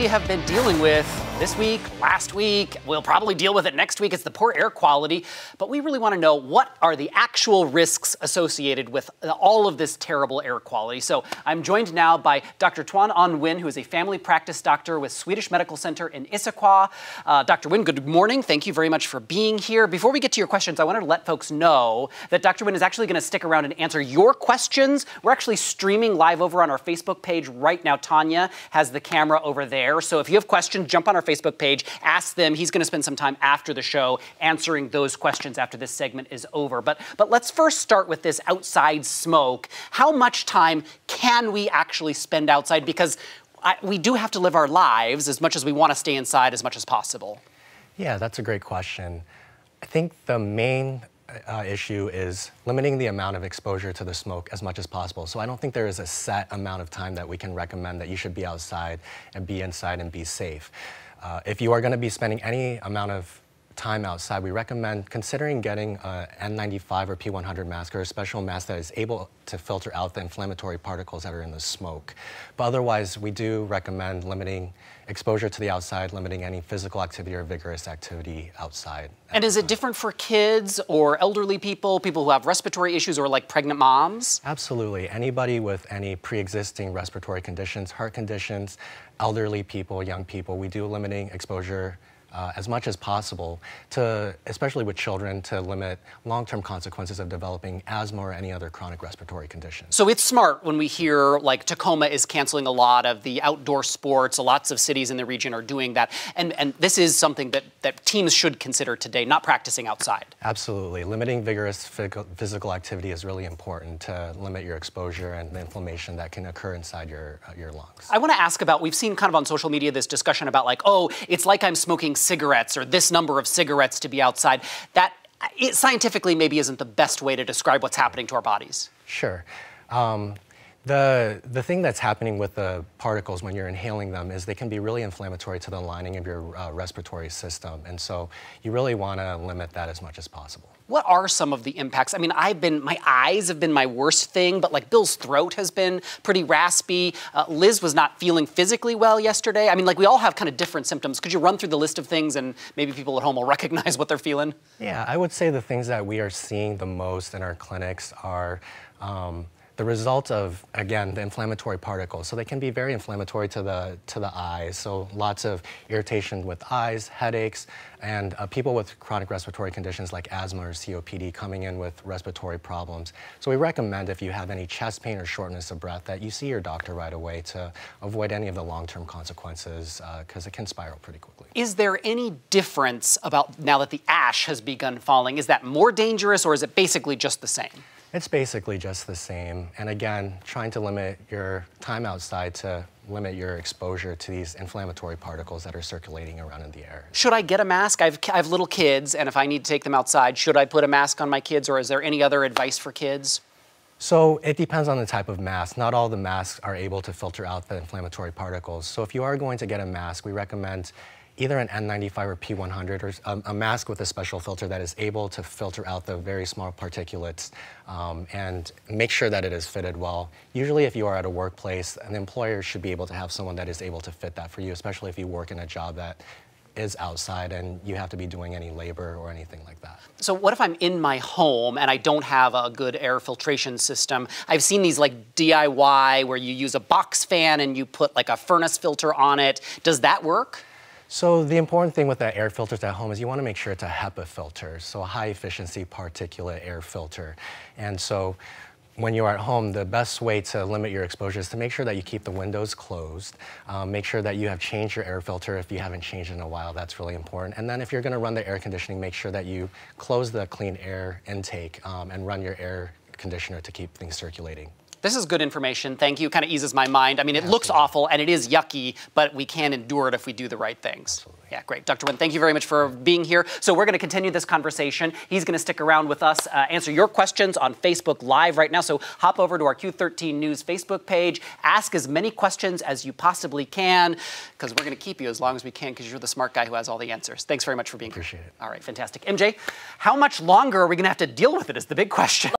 we have been dealing with this week, last week. We'll probably deal with it next week. It's the poor air quality. But we really want to know, what are the actual risks associated with all of this terrible air quality? So I'm joined now by Dr. Tuan-Ahn Ngyuen, who is a family practice doctor with Swedish Medical Center in Issaquah. Dr. Ngyuen, good morning. Thank you very much for being here. Before we get to your questions, I wanted to let folks know that Dr. Ngyuen is actually going to stick around and answer your questions. We're actually streaming live over on our Facebook page right now. Tanya has the camera over there. So if you have questions, jump on our Facebook page, ask them. He's going to spend some time after the show answering those questions after this segment is over. But let's first start with this outside smoke. How much time can we actually spend outside? Because we do have to live our lives as much as we want to stay inside as much as possible. Yeah, that's a great question. I think the main issue is limiting the amount of exposure to the smoke as much as possible. So I don't think there is a set amount of time that we can recommend that you should be outside and be inside and be safe. If you are going to be spending any amount of time outside, we recommend considering getting an N95 or P100 mask, or a special mask that is able to filter out the inflammatory particles that are in the smoke. But otherwise, we do recommend limiting exposure to the outside, limiting any physical activity or vigorous activity outside. And is it different for kids or elderly people, people who have respiratory issues, or like pregnant moms? Absolutely. Anybody with any pre-existing respiratory conditions, heart conditions, elderly people, young people, we do limiting exposure as much as possible, especially with children, to limit long-term consequences of developing asthma or any other chronic respiratory condition. So it's smart when we hear like Tacoma is canceling a lot of the outdoor sports. Lots of cities in the region are doing that. And this is something that teams should consider today, not practicing outside. Absolutely. Limiting vigorous physical activity is really important to limit your exposure and the inflammation that can occur inside your lungs. I want to ask about, we've seen kind of on social media this discussion about like, oh, it's like I'm smoking cigarettes, or this number of cigarettes to be outside. That scientifically maybe isn't the best way to describe what's happening to our bodies. Sure. The thing that's happening with the particles when you're inhaling them is they can be really inflammatory to the lining of your respiratory system. And so you really want to limit that as much as possible. What are some of the impacts? I mean, my eyes have been my worst thing, but like Bill's throat has been pretty raspy. Liz was not feeling physically well yesterday. I mean, like we all have kind of different symptoms. Could you run through the list of things and maybe people at home will recognize what they're feeling? Yeah, I would say the things that we are seeing the most in our clinics are the result of, again, the inflammatory particles. So they can be very inflammatory to the eyes. So lots of irritation with eyes, headaches, and people with chronic respiratory conditions like asthma or COPD coming in with respiratory problems. So we recommend, if you have any chest pain or shortness of breath, that you see your doctor right away to avoid any of the long-term consequences, because it can spiral pretty quickly. Is there any difference about now that the ash has begun falling? Is that more dangerous, or is it basically just the same? It's basically just the same. And again, trying to limit your time outside to limit your exposure to these inflammatory particles that are circulating around in the air. Should I get a mask? I have little kids, and if I need to take them outside, should I put a mask on my kids, or is there any other advice for kids? So it depends on the type of mask. Not all the masks are able to filter out the inflammatory particles. So if you are going to get a mask, we recommend either an N95 or P100, or a mask with a special filter that is able to filter out the very small particulates and make sure that it is fitted well. Usually if you are at a workplace, an employer should be able to have someone that is able to fit that for you, especially if you work in a job that is outside and you have to be doing any labor or anything like that. So what if I'm in my home and I don't have a good air filtration system? I've seen these like DIY where you use a box fan and you put like a furnace filter on it. Does that work? So the important thing with the air filters at home is you want to make sure it's a HEPA filter, so a high-efficiency particulate air filter. And so when you're at home, the best way to limit your exposure is to make sure that you keep the windows closed. Make sure that you have changed your air filter if you haven't changed in a while. That's really important. And then if you're going to run the air conditioning, make sure that you close the clean air intake and run your air conditioner to keep things circulating. This is good information. Thank you. Kind of eases my mind. I mean, it looks awful and it is yucky, but we can endure it if we do the right things. Absolutely. Yeah, great. Dr. Ngyuen, thank you very much for being here. So we're going to continue this conversation. He's going to stick around with us, answer your questions on Facebook Live right now. So hop over to our Q13 News Facebook page. Ask as many questions as you possibly can, because we're going to keep you as long as we can, because you're the smart guy who has all the answers. Thanks very much for being here. Appreciate it. All right, fantastic. MJ, how much longer are we going to have to deal with it is the big question.